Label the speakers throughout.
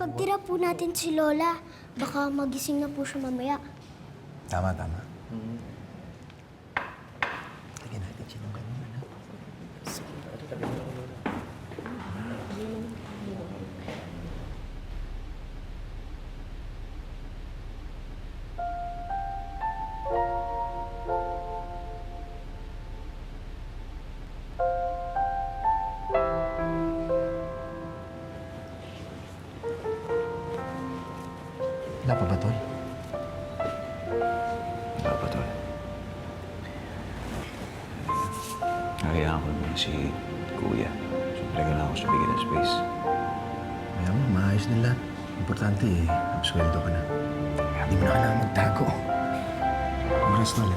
Speaker 1: Pagtira po natin si Lola, baka magising na po siya mamaya.
Speaker 2: Tama. Lagyan natin siya ng ganun, anak. Wala pa ba, Tol?
Speaker 3: Wala pa, Tol. Nakayaan ko muna si Kuya. Siyempre ka lang ako sa bigyan ng space.
Speaker 2: Kaya mo, maayos din lahat. Importante eh, absueldo ka na. Hindi mo na kailangan magtago. Congrats, Tol.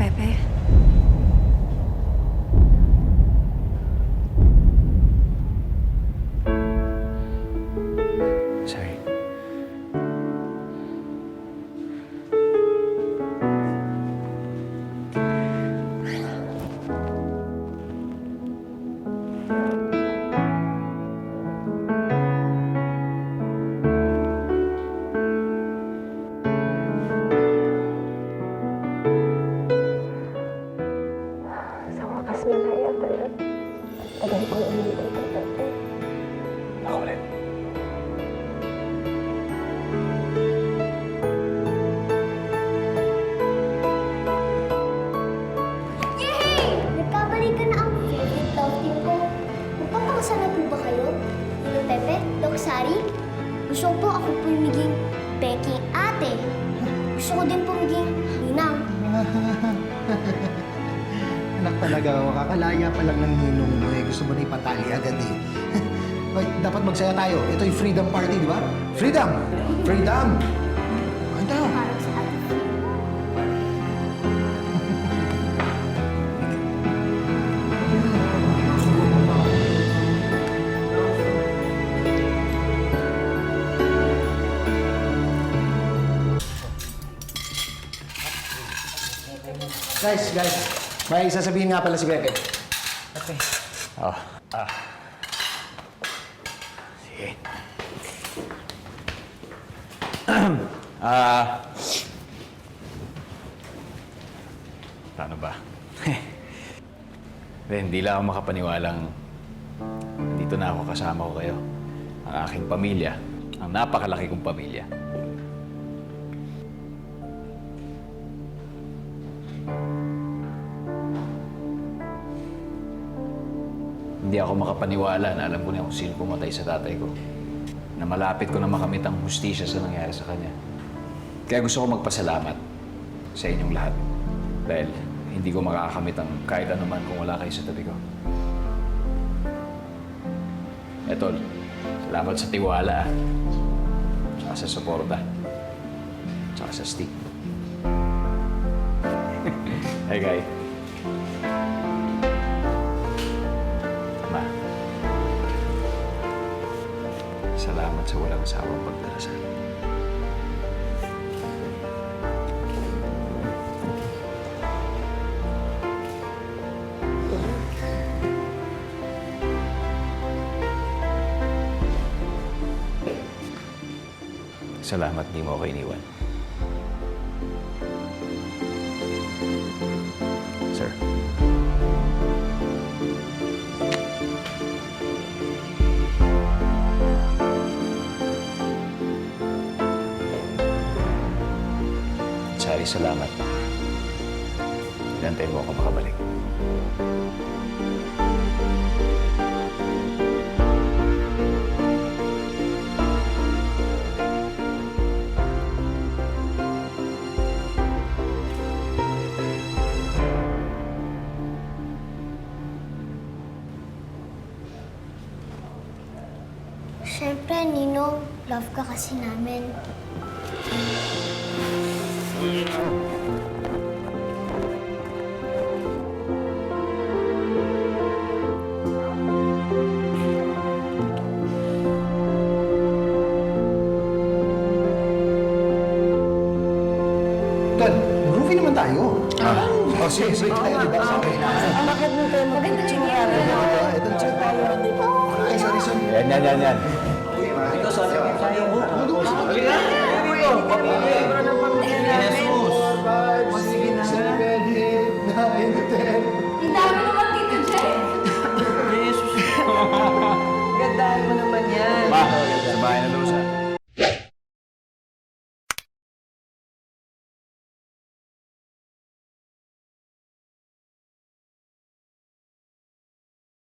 Speaker 4: Pepe?
Speaker 3: Sorry.
Speaker 4: Sa wakas malaya ka na. Tagal ko hindi ka Pepe.
Speaker 3: Ako ulit.
Speaker 1: Yay! Nagkabalikan na ang favorite love team ko. Magpapakasal na po ba kayo? Nino Pepe, Doc Sari? Gusto ko po ako po yung maging Becky ate. Gusto ko din po maging ninang.
Speaker 2: Anak talaga, kakalaya pa lang ng ninong mo eh. Gusto mo na ipatali agad eh. Hoy, dapat magsaya tayo. Ito yung freedom party, di ba? Freedom! Freedom! Kain tayo.
Speaker 1: Para sa ate.
Speaker 2: Guys, may sasabihin nga pala si Pepe.
Speaker 3: Oh. Sige. Paano ba? Hindi lang ako makapaniwalang dito na ako, kasama ko kayo. Ang aking pamilya, ang napakalaki kong pamilya. Hindi ako makapaniwala na alam ko na kung sino pumatay sa tatay ko. Na malapit ko na makamit ang hustisya sa nangyari sa kanya. Kaya gusto ko magpasalamat sa inyong lahat. Dahil hindi ko makakamit ang kahit anuman kung wala kayo sa tabi ko. Etol, salamat sa tiwala. Tsaka sa suporta. Tsaka sa stick. Hey, guy. Ma, salamat sa walang sawang pagdarasal. Salamat di mo ako iniwan. Sir. Sari, salamat. Hinantayin mo ako makabalik.
Speaker 1: Siyempre, Ninong, love ka kasi namin.
Speaker 2: Oh, sige, sige tayo, di ba? Sabi na.
Speaker 4: Maganda yung yan.
Speaker 2: Ito, check tayo. Ay, sorry.
Speaker 3: Yan.
Speaker 2: Halika.